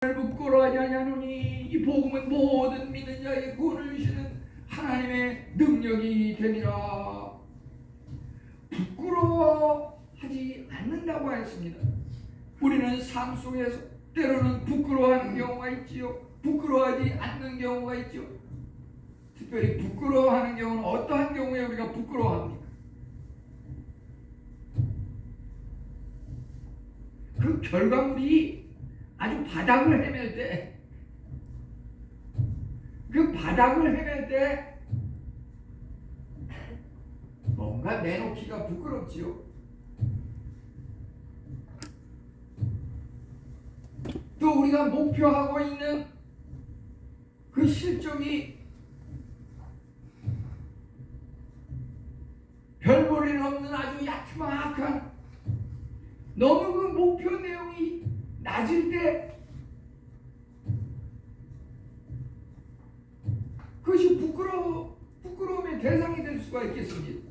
부끄러워하지 아니하노니 이 복음은 모든 믿는 자에게 구원을 주시는 하나님의 능력이 되니라. 부끄러워하지 않는다고 하였습니다. 우리는 삶 속에서 때로는 부끄러워하는 경우가 있지요, 부끄러워하지 않는 경우가 있죠. 특별히 부끄러워하는 경우는 어떠한 경우에 우리가 부끄러워합니까? 그 결과물이 아주 바닥을 헤맬 때, 그 바닥을 헤맬 때 뭔가 내놓기가 부끄럽지요. 또 우리가 목표하고 있는 그 실적이 별볼일 없는 아주 야트막한, 너무 그 목표 내용이 낮을 때 그것이 부끄러움의 대상이 될 수가 있겠습니다.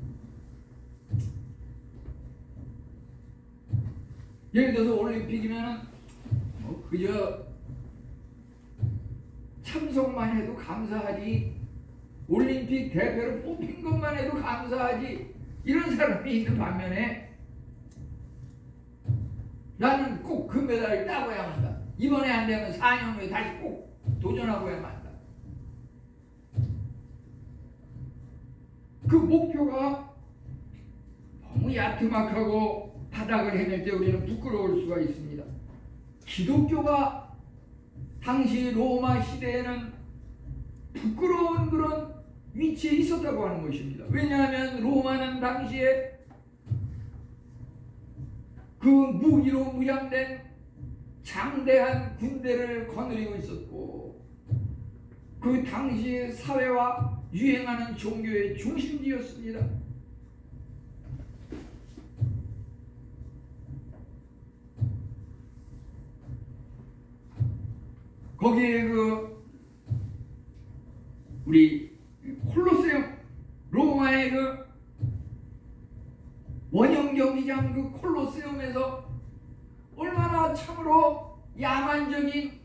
예를 들어서 올림픽이면 그저 참석만 해도 감사하지, 올림픽 대표로 뽑힌 것만 해도 감사하지, 이런 사람이 있는 반면에 나는 꼭 금메달을 따고야 한다, 이번에 안 되면 4년 후에 다시 꼭 도전하고야만 한다. 그 목표가 너무 야트막하고 바닥을 헤맬 때 우리는 부끄러울 수가 있습니다. 기독교가 당시 로마 시대에는 부끄러운 그런 위치에 있었다고 하는 것입니다. 왜냐하면 로마는 당시에 그 무기로 무장된 장대한 군대를 거느리고 있었고, 그 당시의 사회와 유행하는 종교의 중심지였습니다. 거기에 우리 콜로세움, 로마의 원형 경기장 콜로세움에서 얼마나 참으로 야만적인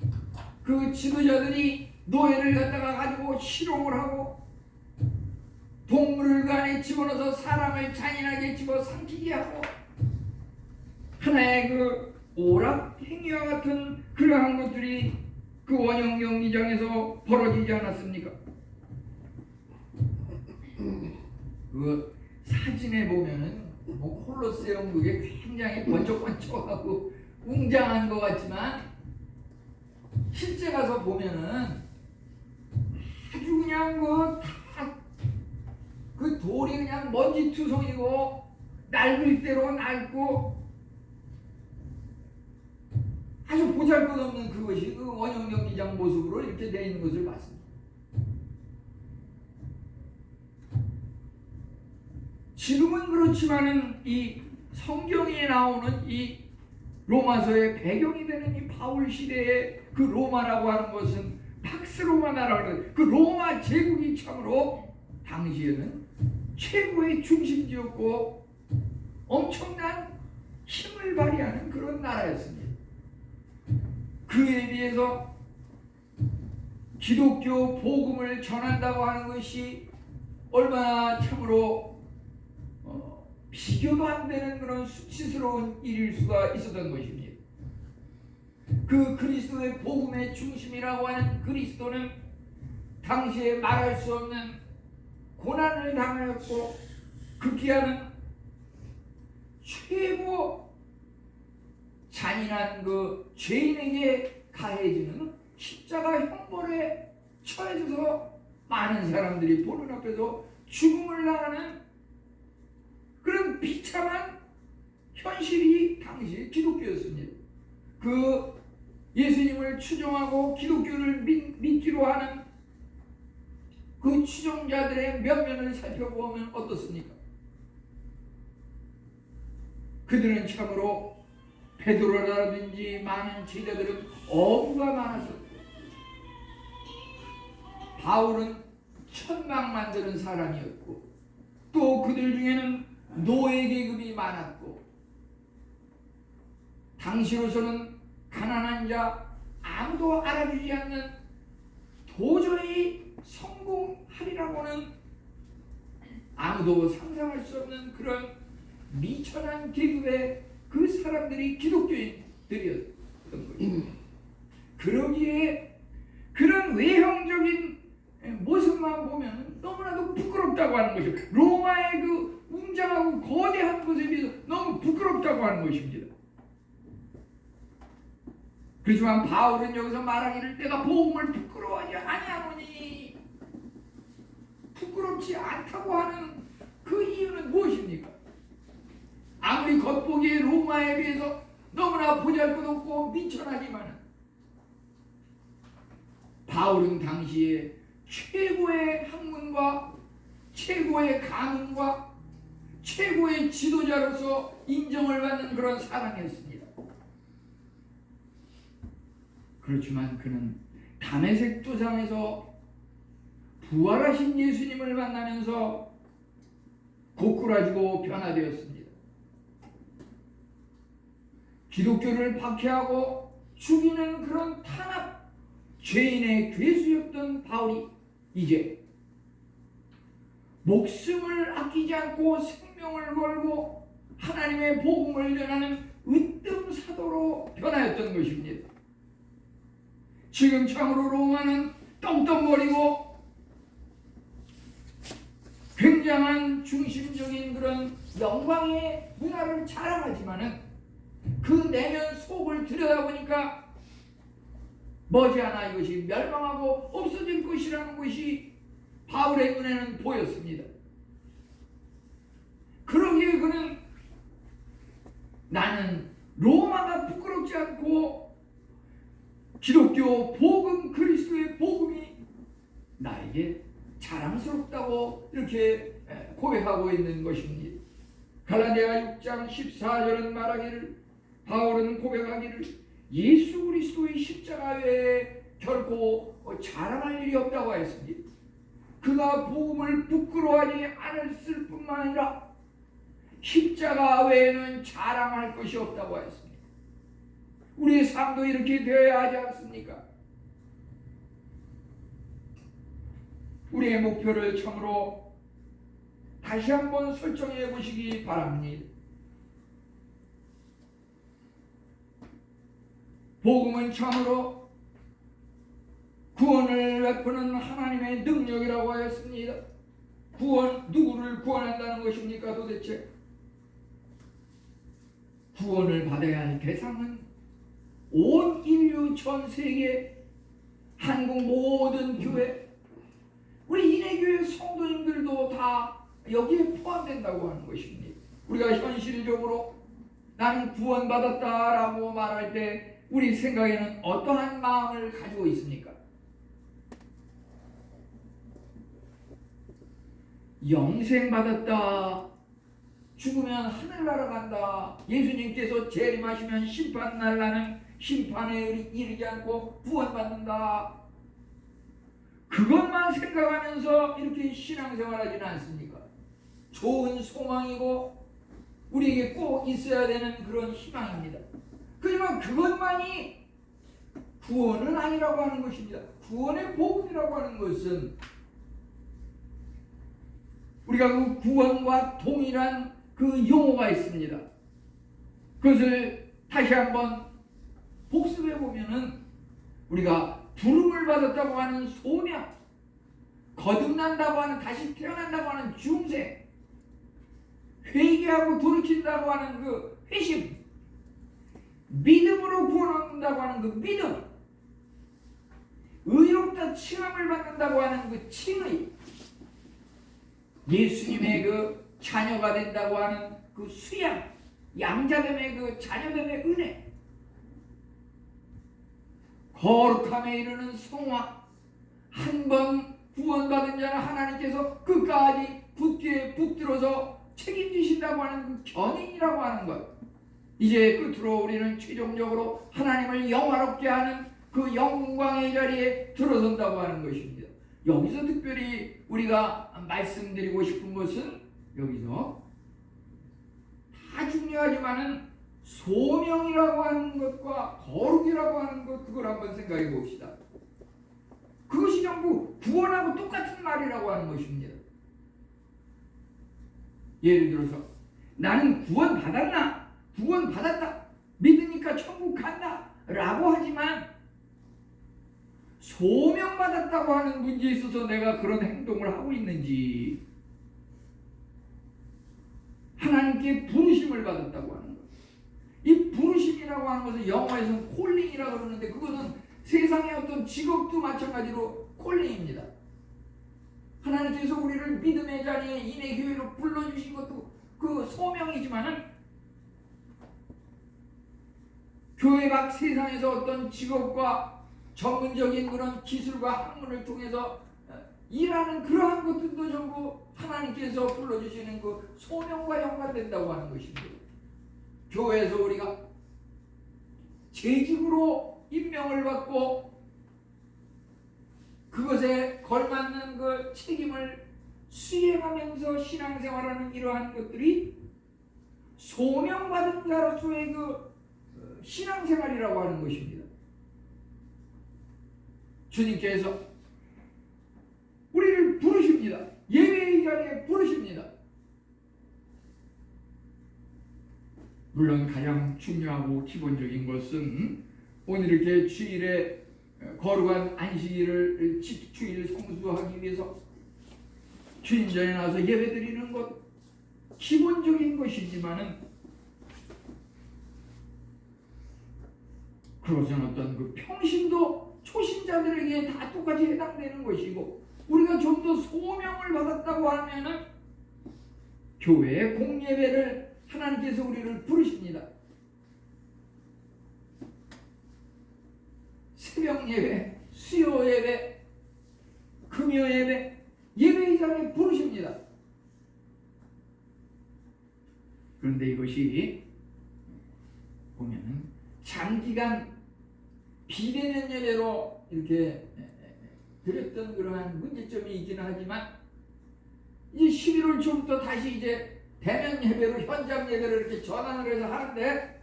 지도자들이 노예를 갖다가 가지고 실용을 하고 동물을 간에 집어넣어서 사람을 잔인하게 집어삼키게 하고 하나의 오락 행위와 같은 그러한 것들이 그 원형 경기장에서 벌어지지 않았습니까? 사진에 보면은 콜로세움 그게 굉장히 번쩍번쩍하고 웅장한 것 같지만 실제 가서 보면은 아주 그냥 그 돌이 그냥 먼지투성이고 낡을 대로 낡고 아주 보잘것없는 그것이 원형 경기장 모습으로 이렇게 되어 있는 것을 봤습니다. 지금은 그렇지만은 이 성경에 나오는 이 로마서의 배경이 되는 이 바울 시대의 그 로마라고 하는 것은 팍스 로마 나라고 해요. 그 로마 제국이 참으로 당시에는 최고의 중심지였고 엄청난 힘을 발휘하는 그런 나라였습니다. 그에 비해서 기독교 복음을 전한다고 하는 것이 얼마나 참으로 비교도 안 되는 그런 수치스러운 일일 수가 있었던 것입니다. 그 그리스도의 복음의 중심이라고 하는 그리스도는 당시에 말할 수 없는 고난을 당하였고 극기하는 최고 잔인한 죄인에게 가해지는 십자가 형벌에 처해져서 많은 사람들이 보는 앞에서 죽음을 당하는 그런 비참한 현실이 당시 기독교였습니다. 예수님을 추종하고 기독교를 믿기로 하는 그 추종자들의 면면을 살펴보면 어떻습니까? 그들은 참으로 베드로라든지 많은 제자들은 어부가 많았었고, 바울은 천막 만드는 사람이었고, 또 그들 중에는 노예 계급이 많았고, 당시로서는 가난한 자, 아무도 알아주지 않는, 도저히 성공하리라고는 아무도 상상할 수 없는 그런 미천한 계급의 그 사람들이 기독교인들이었던 것입니다. 그러기에 그런 외형적인 모습만 보면 너무나도 부끄럽다고 하는 것입니다. 로마의 그 웅장하고 거대한 것에 비해서 너무 부끄럽다고 하는 것입니다. 그렇지만 바울은 여기서 말하기를 내가 복음을 부끄러워하지 아니하노니, 부끄럽지 않다고 하는 그 이유는 무엇입니까? 아무리 겉보기에 로마에 비해서 너무나 보잘것없고 미천하지만 바울은 당시에 최고의 학문과 최고의 가문과 최고의 지도자로서 인정을 받는 그런 사람이었습니다. 그렇지만 그는 다메섹 도상에서 부활하신 예수님을 만나면서 고꾸라지고 변화되었습니다. 기독교를 박해하고 죽이는 그런 탄압, 죄인의 괴수였던 바울이 이제 목숨을 아끼지 않고 생명을 걸고 하나님의 복음을 전하는 으뜸 사도로 변하였던 것입니다. 지금 참으로 로마는 떵떵거리고 굉장한 중심적인 그런 영광의 문화를 자랑하지만은 그 내면 속을 들여다보니까 머지않아 이것이 멸망하고 없어질 것이라는 것이 바울의 눈에는 보였습니다. 그러기에 그는 나는 로마가 부끄럽지 않고 기독교 복음, 그리스도의 복음이 나에게 자랑스럽다고 이렇게 고백하고 있는 것입니다. 갈라디아 6장 14절은 말하기를, 바울은 고백하기를 예수 그리스도의 십자가 외에 결코 자랑할 일이 없다고 했습니다. 그가 복음을 부끄러워하지 않았을 뿐만 아니라 십자가 외에는 자랑할 것이 없다고 했습니다. 우리의 삶도 이렇게 되어야 하지 않습니까? 우리의 목표를 참으로 다시 한번 설정해 보시기 바랍니다. 복음은 참으로 구원을 베푸는 하나님의 능력이라고 하였습니다. 누구를 구원한다는 것입니까 도대체? 구원을 받아야 할 대상은 온 인류 전 세계, 한국 모든 교회, 우리 인해교회 성도님들도 다 여기에 포함된다고 하는 것입니다. 우리가 현실적으로 나는 구원받았다라고 말할 때 우리 생각에는 어떠한 마음을 가지고 있습니까? 영생 받았다, 죽으면 하늘나라 간다, 예수님께서 재림하시면 심판날 나는 심판에 이르지 않고 구원받는다, 그것만 생각하면서 이렇게 신앙생활하지는 않습니까? 좋은 소망이고 우리에게 꼭 있어야 되는 그런 희망입니다. 하지만 그것만이 구원은 아니라고 하는 것입니다. 구원의 복음이라고 하는 것은 우리가 그 구원과 동일한 그 용어가 있습니다. 그것을 다시 한번 복습해 보면은 우리가 부름을 받았다고 하는 소명, 거듭난다고 하는, 다시 태어난다고 하는 중생, 회개하고 돌이킨다고 하는 그 회심, 믿음으로 구원 얻는다고 하는 그 믿음, 의롭다 칭함을 받는다고 하는 그 칭의, 예수님의 그 자녀가 된다고 하는 그 수양, 양자됨의 그 자녀됨의 은혜, 거룩함에 이르는 성화, 한 번 구원받은 자는 하나님께서 끝까지 붙게 붙들어서 책임지신다고 하는 그 견인이라고 하는 것, 이제 끝으로 우리는 최종적으로 하나님을 영화롭게 하는 그 영광의 자리에 들어선다고 하는 것입니다. 여기서 특별히 우리가 말씀드리고 싶은 것은, 여기서 다 중요하지만은 소명이라고 하는 것과 거룩이라고 하는 것, 그걸 한번 생각해 봅시다. 그것이 전부 구원하고 똑같은 말이라고 하는 것입니다. 예를 들어서 나는 구원 받았나? 구원 받았다. 믿으니까 천국 간다. 라고 하지만 소명받았다고 하는 문제에 있어서 내가 그런 행동을 하고 있는지, 하나님께 부르심을 받았다고 하는 것. 이 부르심이라고 하는 것은 영어에서는 콜링이라고 그러는데, 그것은 세상의 어떤 직업도 마찬가지로 콜링입니다. 하나님께서 우리를 믿음의 자리에 인의 교회로 불러주신 것도 그 소명이지만은, 교회 밖 세상에서 어떤 직업과 전문적인 그런 기술과 학문을 통해서 일하는 그러한 것들도 전부 하나님께서 불러주시는 그 소명과 연관된다고 하는 것입니다. 교회에서 우리가 재직으로 임명을 받고 그것에 걸맞는 그 책임을 수행하면서 신앙생활하는 이러한 것들이 소명받은 자로서의 그 신앙생활이라고 하는 것입니다. 주님께서 우리를 부르십니다. 예배의 자리에 부르십니다. 물론 가장 중요하고 기본적인 것은 오늘 이렇게 주일에 거룩한 안식일을 주일 성수하기 위해서 주님 전에 나와서 예배드리는 것 기본적인 것이지만은, 그것은 어떤 그 평신도 초신자들에게 다 똑같이 해당되는 것이고, 우리가 좀 더 소명을 받았다고 하면은 교회의 공예배를 하나님께서 우리를 부르십니다. 새벽 예배, 수요 예배, 금요 예배, 예배의 자리에 부르십니다. 그런데 이것이 보면은 장기간 비대면 예배로 이렇게 드렸던 그러한 문제점이 있기는 하지만, 이제 11월 초부터 다시 이제 대면 예배로, 현장 예배를 이렇게 전환을 해서 하는데,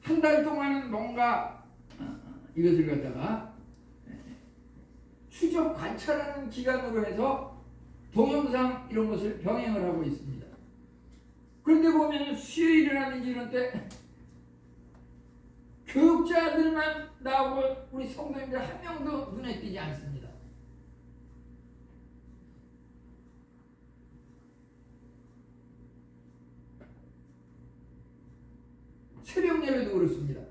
한 달 동안은 뭔가 이것을 갖다가 추적 관찰하는 기간으로 해서 동영상 이런 것을 병행을 하고 있습니다. 그런데 보면 수요일이라든지 이런 때 교육자들만 나오고 우리 성도님들 한 명도 눈에 띄지 않습니다. 새벽 예배도 그렇습니다.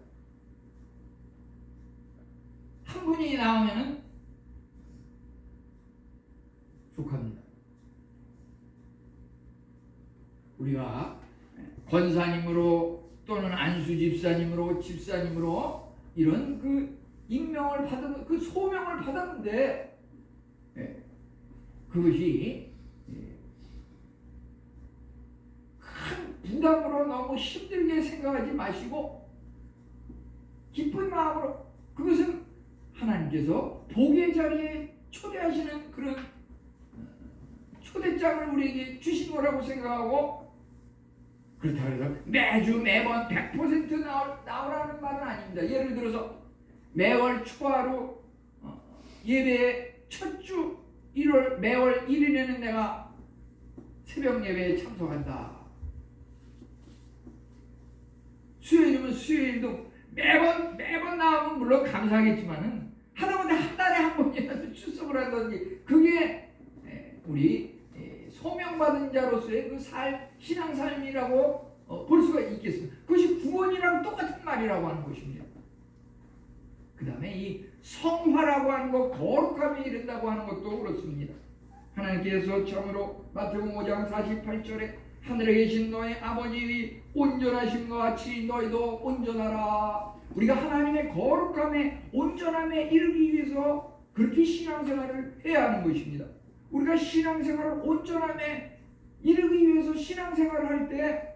한 분이 나오면은 족합니다. 우리가 권사님으로 또는 안수 집사님으로, 집사님으로 이런 그 임명을 받은, 그 소명을 받았는데, 그것이 큰 부담으로 너무 힘들게 생각하지 마시고 기쁜 마음으로, 그것은 하나님께서 복의 자리에 초대하시는 그런 초대장을 우리에게 주신 거라고 생각하고, 그렇다고 해서 매주 매번 100% 나오라는 말은 아닙니다. 예를 들어서 매월 초하루 예배의 첫 주 1월 매월 1일에는 내가 새벽 예배에 참석한다. 수요일이면 수요일도 매번 나오면 물론 감사하겠지만은 하다못해 한 달에 한 번이라도 출석을 하든지, 그게 우리 소명받은 자로서의 그 신앙 삶이라고 볼 수가 있겠습니다. 그것이 구원이랑 똑같은 말이라고 하는 것입니다. 그 다음에 이 성화라고 하는 것, 거룩함에 이른다고 하는 것도 그렇습니다. 하나님께서 처음으로 마태복음 5장 48절에 하늘에 계신 너의 아버지의 온전하신 것 같이 너희도 온전하라. 우리가 하나님의 거룩함에, 온전함에 이르기 위해서 그렇게 신앙생활을 해야 하는 것입니다. 우리가 신앙생활을 온전함에 이르기 위해서 신앙생활을 할 때,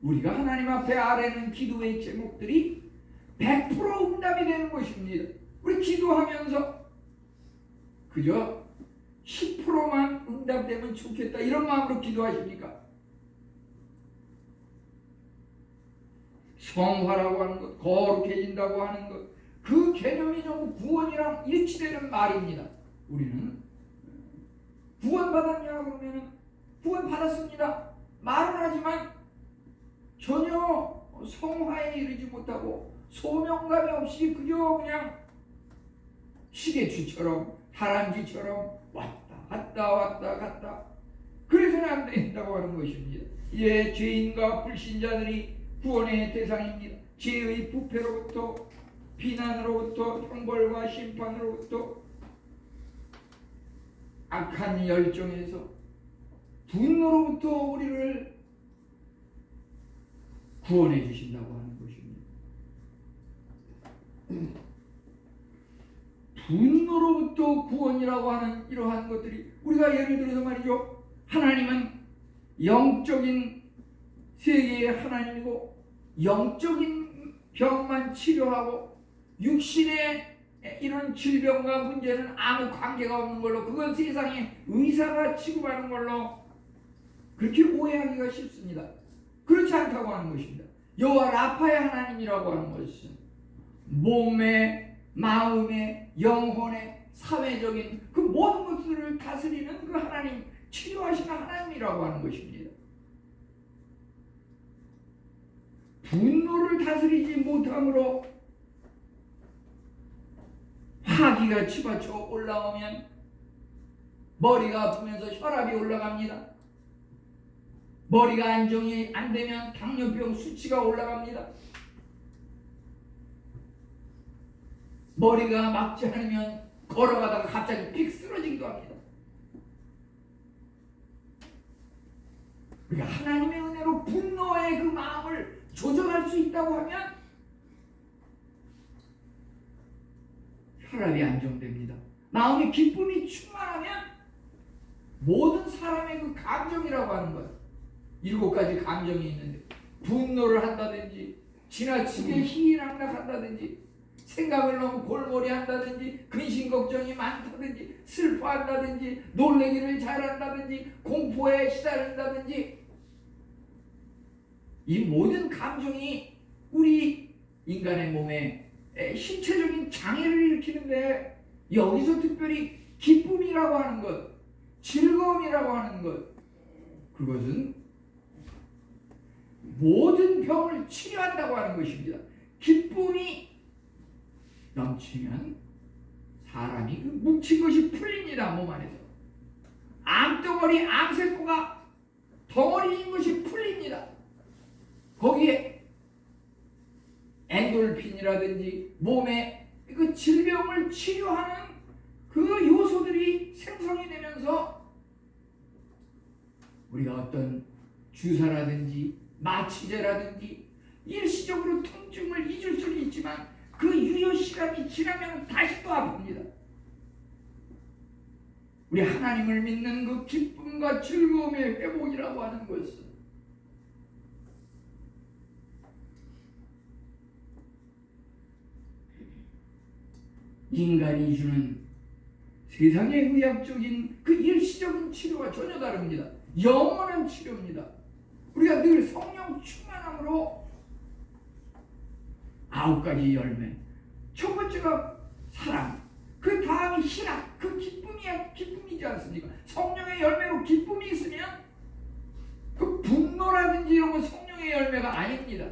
우리가 하나님 앞에 아뢰는 기도의 제목들이 100% 응답이 되는 것입니다. 우리 기도하면서 그저 10%만 응답되면 좋겠다 이런 마음으로 기도하십니까? 성화라고 하는 것, 거룩해진다고 하는 것, 그 개념이 전부 구원이랑 일치되는 말입니다. 우리는 구원받았냐 그러면 구원받았습니다. 말은 하지만 전혀 성화에 이르지 못하고 소명감이 없이 그저 그냥 시계추처럼 다람쥐처럼 왔다 갔다 그래서는 안 된다고 하는 것입니다. 예, 죄인과 불신자들이 구원의 대상입니다. 죄의 부패로부터, 비난으로부터, 형벌과 심판으로부터, 악한 열정에서, 분노로부터 우리를 구원해 주신다고 하는 것입니다. 분노로부터 구원이라고 하는 이러한 것들이, 우리가 예를 들어서 말이죠, 하나님은 영적인 세계의 하나님이고 영적인 병만 치료하고 육신의 이런 질병과 문제는 아무 관계가 없는 걸로, 그건 세상에 의사가 취급하는 걸로 그렇게 오해하기가 쉽습니다. 그렇지 않다고 하는 것입니다. 여호와 라파의 하나님이라고 하는 것은 몸의, 마음의, 영혼의, 사회적인 그 모든 것들을 다스리는 그 하나님, 치료하시는 하나님이라고 하는 것입니다. 분노를 다스리지 못함으로 화기가 치받쳐 올라오면 머리가 아프면서 혈압이 올라갑니다. 머리가 안정이 안 되면 당뇨병 수치가 올라갑니다. 머리가 막지 않으면 걸어가다가 갑자기 픽 쓰러지기도 합니다. 우리가 하나님의 은혜로 분노의 그 마음을 조절할 수 있다고 하면 혈압이 안정됩니다. 마음의 기쁨이 충만하면 모든 사람의 그 감정이라고 하는 것, 7가지 감정이 있는데, 분노를 한다든지, 지나치게 희희낙낙한다든지, 생각을 너무 골몰이 한다든지, 근심 걱정이 많다든지, 슬퍼한다든지, 놀래기를 잘한다든지, 공포에 시달린다든지, 이 모든 감정이 우리 인간의 몸에 신체적인 장애를 일으키는데, 여기서 특별히 기쁨이라고 하는 것, 즐거움이라고 하는 것, 그것은 모든 병을 치료한다고 하는 것입니다. 기쁨이 넘치면 사람이 그 뭉친 것이 풀립니다. 몸 안에서 암덩어리, 암세포가 덩어리인 것이 풀립니다. 거기에 엔돌핀이라든지 몸의 그 질병을 치료하는 그 요소들이 생성이 되면서 우리가 어떤 주사라든지 마취제라든지 일시적으로 통증을 잊을 수는 있지만 그 유효 시간이 지나면 다시 또 아픕니다. 우리 하나님을 믿는 그 기쁨과 즐거움의 회복이라고 하는 것은 인간이 주는 세상의 의학적인 그 일시적인 치료와 전혀 다릅니다. 영원한 치료입니다. 우리가 늘 성령 충만함으로 9가지 열매, 첫 번째가 사랑, 그 다음이 희락, 그 기쁨이지 않습니까? 성령의 열매로 기쁨이 있으면 그 분노라든지 이런 건 성령의 열매가 아닙니다.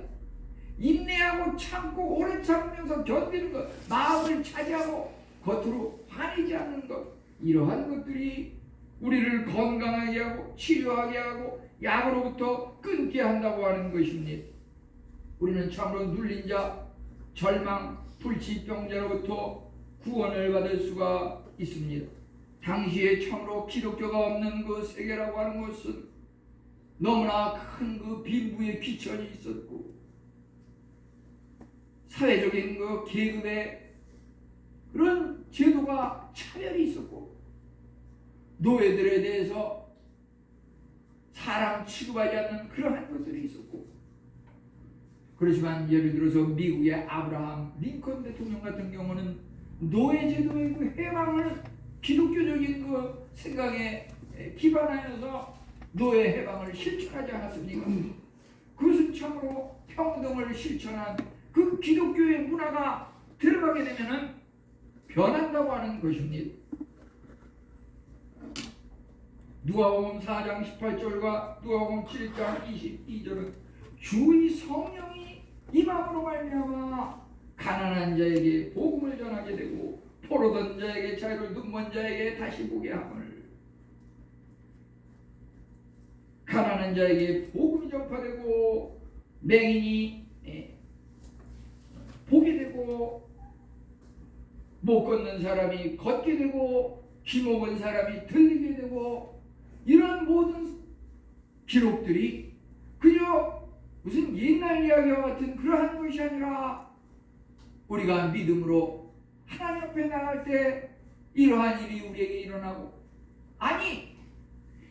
인내하고 참고 오래 참으면서 견디는 것, 마음을 차지하고 겉으로 화내지 않는 것, 이러한 것들이 우리를 건강하게 하고 치료하게 하고 약으로부터 끊게 한다고 하는 것입니다. 우리는 참으로 눌린 자, 절망, 불치병자로부터 구원을 받을 수가 있습니다. 당시에 참으로 기독교가 없는 그 세계라고 하는 것은 너무나 큰 그 빈부의 귀천이 있었고 사회적인 그 계급의 그런 제도가 차별이 있었고 노예들에 대해서 사람 취급하지 않는 그러한 것들이 있었고, 그렇지만 예를 들어서 미국의 아브라함 링컨 대통령 같은 경우는 노예제도의 그 해방을 기독교적인 그 생각에 기반하여서 노예 해방을 실천하지 않았습니까? 그것은 참으로 평등을 실천한 그 기독교의 문화가 들어가게 되면은 변한다고 하는 것입니다. 누가복음 4장 18절과 누가복음 7장 22절은 주의 성령이 임함으로 말미암아 가난한 자에게 복음을 전하게 되고 포로된 자에게 자유를, 눈먼 자에게 다시 보게 함을, 가난한 자에게 복음이 전파되고 맹인이 보게 되고 못 걷는 사람이 걷게 되고 귀 먹은 사람이 들리게 되고, 이런 모든 기록들이 그저 무슨 옛날 이야기와 같은 그러한 것이 아니라 우리가 믿음으로 하나님 앞에 나갈 때 이러한 일이 우리에게 일어나고, 아니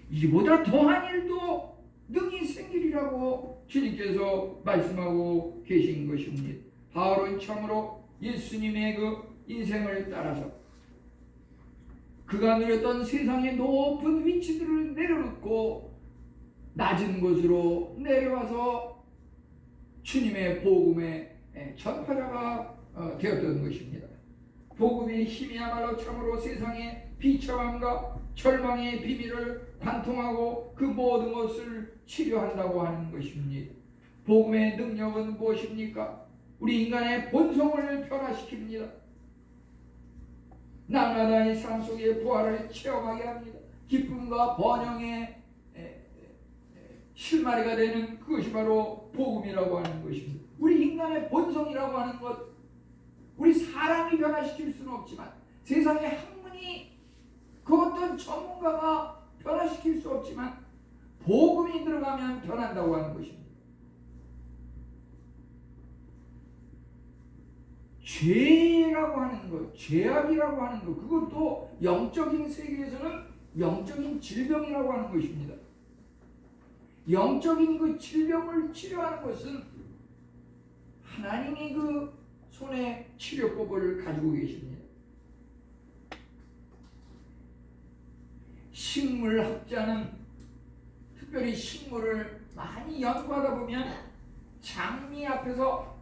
이보다 더한 일도 능히 생기리라고 주님께서 말씀하고 계신 것입니다. 바울은 참으로 예수님의 그 인생을 따라서 그가 누렸던 세상의 높은 위치들을 내려놓고 낮은 곳으로 내려와서 주님의 복음의 전파자가 되었던 것입니다. 복음의 힘이야말로 참으로 세상의 비참함과 절망의 비밀을 관통하고 그 모든 것을 치료한다고 하는 것입니다. 복음의 능력은 무엇입니까? 우리 인간의 본성을 변화시킵니다. 날마다 이 삶 속의 부활을 체험하게 합니다. 기쁨과 번영의 실마리가 되는 그것이 바로 복음이라고 하는 것입니다. 우리 인간의 본성이라고 하는 것, 우리 사람이 변화시킬 수는 없지만, 세상의 학문이 그 어떤 전문가가 변화시킬 수 없지만 복음이 들어가면 변한다고 하는 것입니다. 죄라고 하는 것, 죄악이라고 하는 것, 그것도 영적인 세계에서는 영적인 질병이라고 하는 것입니다. 영적인 그 질병을 치료하는 것은 하나님이 그 손에 치료법을 가지고 계십니다. 식물학자는 특별히 식물을 많이 연구하다 보면 장미 앞에서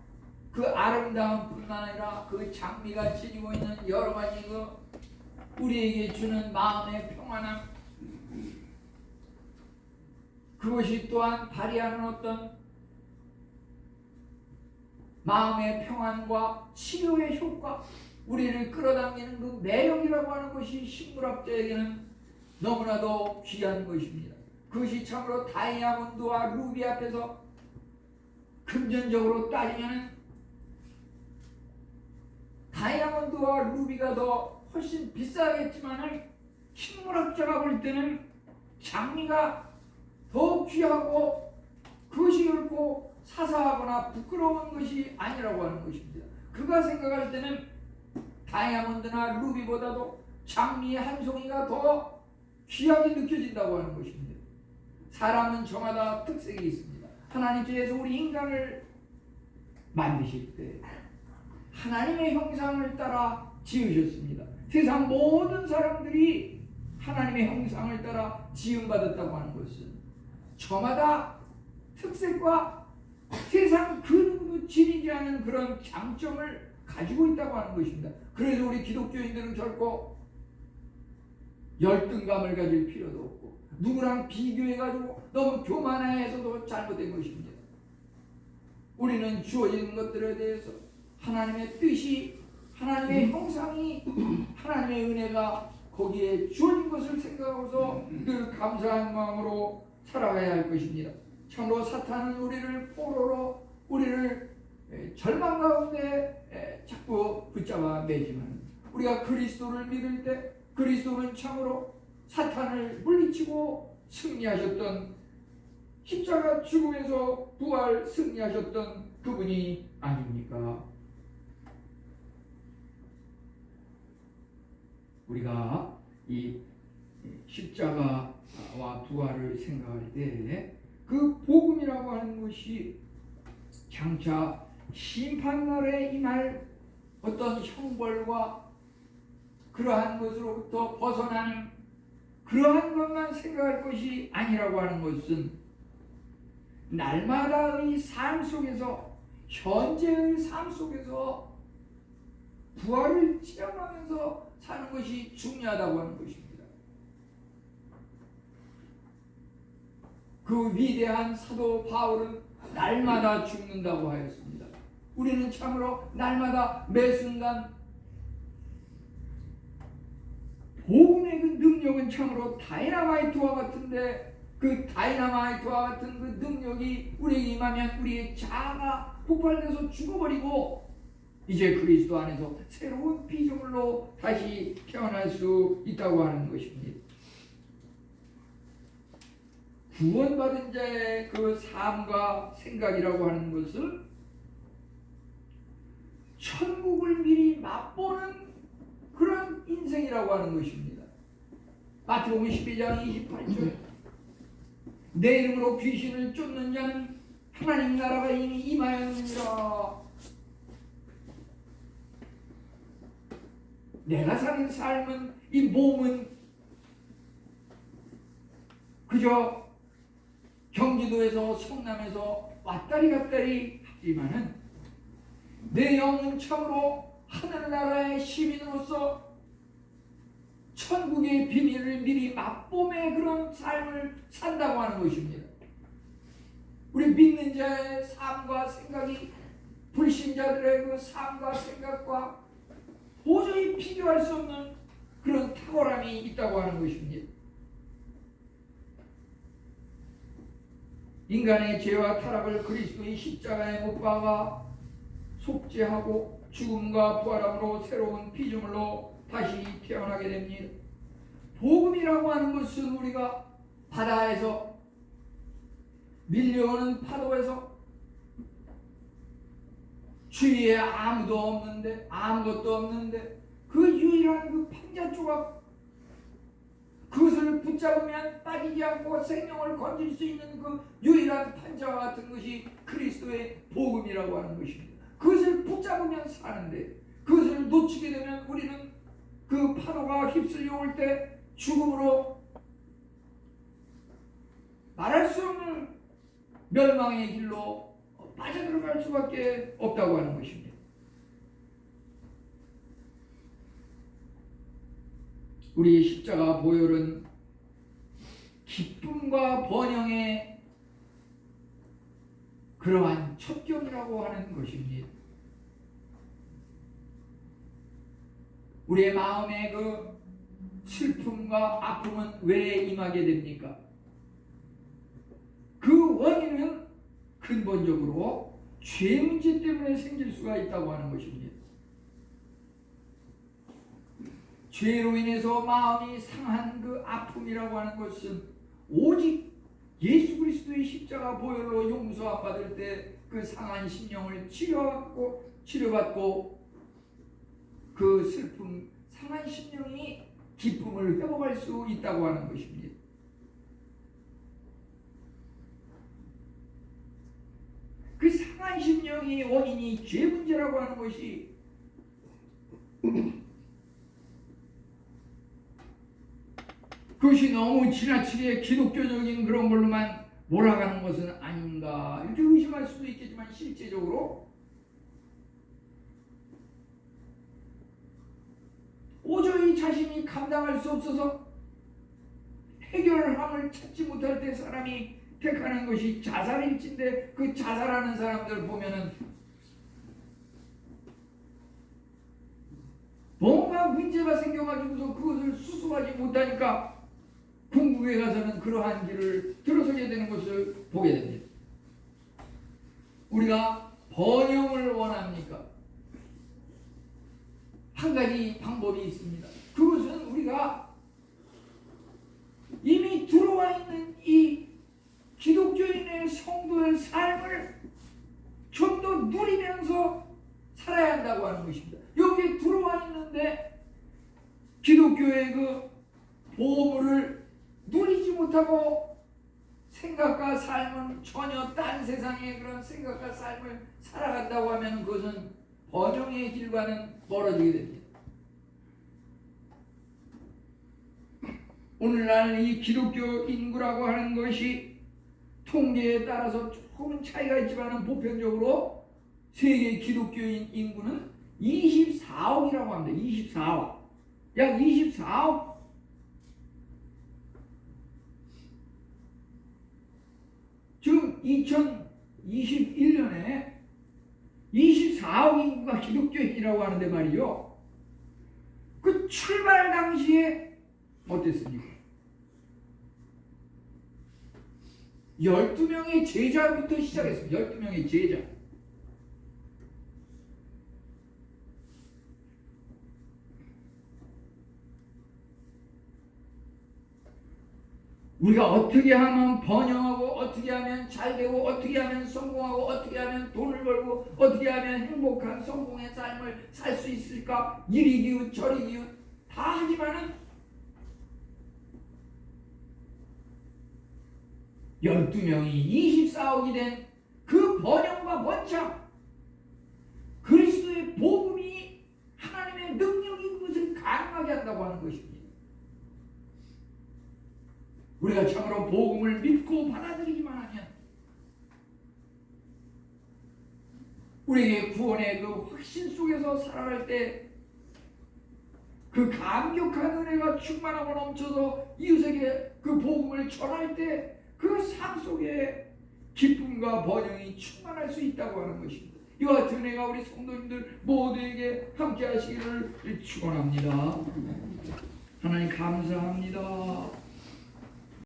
그 아름다운 뿐만 아니라 그 장미가 지니고 있는 여러 가지 그 우리에게 주는 마음의 평안함, 그것이 또한 발휘하는 어떤 마음의 평안과 치료의 효과, 우리를 끌어당기는 그 매력이라고 하는 것이 식물학자에게는 너무나도 귀한 것입니다. 그것이 참으로 다이아몬드와 루비 앞에서 금전적으로 따지면 다이아몬드와 루비가 더 훨씬 비싸겠지만, 식물학자가 볼 때는 장미가 더 귀하고 그것이 결코 사사하거나 부끄러운 것이 아니라고 하는 것입니다. 그가 생각할 때는 다이아몬드나 루비보다도 장미의 한 송이가 더 귀하게 느껴진다고 하는 것입니다. 사람은 저마다 특색이 있습니다. 하나님께서 우리 인간을 만드실 때 하나님의 형상을 따라 지으셨습니다. 세상 모든 사람들이 하나님의 형상을 따라 지음받았다고 하는 것은 저마다 특색과 세상 그 누구도 지니지 않은 그런 장점을 가지고 있다고 하는 것입니다. 그래서 우리 기독교인들은 결코 열등감을 가질 필요도 없고 누구랑 비교해가지고 너무 교만해서도 잘못된 것입니다. 우리는 주어진 것들에 대해서 하나님의 뜻이, 하나님의 형상이, 하나님의 은혜가 거기에 주어진 것을 생각하고서 늘 감사한 마음으로 살아가야 할 것입니다. 참으로 사탄은 우리를 포로로, 우리를 절망 가운데 자꾸 붙잡아 매지만, 우리가 그리스도를 믿을 때 그리스도는 참으로 사탄을 물리치고 승리하셨던, 십자가 죽음에서 부활 승리하셨던 그분이 아닙니까? 우리가 이 십자가와 부활을 생각할 때 그 복음이라고 하는 것이 장차 심판날에 임할 어떤 형벌과 그러한 것으로부터 벗어나는 그러한 것만 생각할 것이 아니라고 하는 것은 날마다의 삶 속에서, 현재의 삶 속에서 부활을 체험하면서 사는 것이 중요하다고 하는 것입니다. 그 위대한 사도 바울은 날마다 죽는다고 하였습니다. 우리는 참으로 날마다 매 순간 복음의 그 능력은 참으로 다이나마이트와 같은데, 그 다이나마이트와 같은 그 능력이 우리에게 임하면 우리의 자아가 폭발돼서 죽어버리고 이제 그리스도 안에서 새로운 피조물로 다시 태어날 수 있다고 하는 것입니다. 구원받은 자의 그 삶과 생각이라고 하는 것은 천국을 미리 맛보는 그런 인생이라고 하는 것입니다. 마태복음 12장 28절, 내 이름으로 귀신을 쫓는 자는 하나님 나라가 이미 임하였느니라. 내가 사는 삶은, 이 몸은 그저 경기도에서 성남에서 왔다리 갔다리 하지만은 내 영은 참으로 하늘나라의 시민으로서 천국의 비밀을 미리 맛봄의 그런 삶을 산다고 하는 것입니다. 우리 믿는 자의 삶과 생각이 불신자들의 그 삶과 생각과 도저히 비교할 수 없는 그런 탁월함이 있다고 하는 것입니다. 인간의 죄와 타락을 그리스도의 십자가에 못 박아 속죄하고 죽음과 부활함으로 새로운 피조물로 다시 태어나게 됩니다. 복음이라고 하는 것은 우리가 바다에서 밀려오는 파도에서 주위에 아무것도 없는데 그 유일한 그 판자 조각, 그것을 붙잡으면 빠지지 않고 생명을 건질 수 있는 그 유일한 판자와 같은 것이 그리스도의 복음이라고 하는 것입니다. 그것을 붙잡으면 사는데, 그것을 놓치게 되면 우리는 그 파도가 휩쓸려 올 때 죽음으로 말할 수 없는 멸망의 길로 빠져들어갈 수밖에 없다고 하는 것입니다. 우리의 십자가 보혈은 기쁨과 번영의 그러한 첩경이라고 하는 것입니다. 우리의 마음의 그 슬픔과 아픔은 왜 임하게 됩니까? 그 원인은 근본적으로 죄 문제 때문에 생길 수가 있다고 하는 것입니다. 죄로 인해서 마음이 상한 그 아픔이라고 하는 것은 오직 예수 그리스도의 십자가 보혈로 용서 받을 때 그 상한 심령을 치료받고 그 슬픔, 상한 심령이 기쁨을 회복할 수 있다고 하는 것입니다. 그 상한 심령의 원인이 죄 문제라고 하는 것이 그것이 너무 지나치게 기독교적인 그런 걸로만 몰아가는 것은 아닌가 이렇게 의심할 수도 있겠지만, 실제적으로 도저히 자신이 감당할 수 없어서 해결함을 찾지 못할 때 사람이 택하는 것이 자살일진데, 그 자살하는 사람들 보면은 뭔가 문제가 생겨가지고서 그것을 수습하지 못하니까 궁극에 가서는 그러한 길을 들어서게 되는 것을 보게 됩니다. 우리가 번영을 원합니까? 한 가지 방법이 있습니다. 그것은 우리가 이미 들어와 있는 이 기독교인의 성도의 삶을 좀 더 누리면서 살아야 한다고 하는 것입니다. 여기에 들어와 있는데 기독교의 그 보물을 누리지 못하고 생각과 삶은 전혀 딴 세상의 그런 생각과 삶을 살아간다고 하면 그것은 번영의 길과는 멀어지게 됩니다. 오늘날 이 기독교 인구라고 하는 것이 통계에 따라서 조금은 차이가 있지만 보편적으로 세계 기독교인 인구는 24억이라고 합니다. 24억. 약 24억. 지금 2021년에 24억 인구가 기독교인이라고 하는데 말이요. 그 출발 당시에 어땠습니까? 12명의 제자부터 시작했습니다. 12명의 제자. 우리가 어떻게 하면 번영하고, 어떻게 하면 잘 되고, 어떻게 하면 성공하고, 어떻게 하면 돈을 벌고, 어떻게 하면 행복한 성공의 삶을 살 수 있을까? 이리 기웃 저리 기웃 다 하지만은 12명이 24억이 된 그 번영과 번창, 그리스도의 복음이 하나님의 능력이 그것을 가능하게 한다고 하는 것입니다. 우리가 참으로 복음을 믿고 받아들이기만 하면 우리에게 구원의 그 확신 속에서 살아갈 때 그 감격한 은혜가 충만하고 넘쳐서 이웃에게 그 복음을 전할 때 그 삶 속에 기쁨과 번영이 충만할 수 있다고 하는 것입니다. 이와 같은 은혜가 우리 성도님들 모두에게 함께 하시기를 축원합니다. 하나님 감사합니다.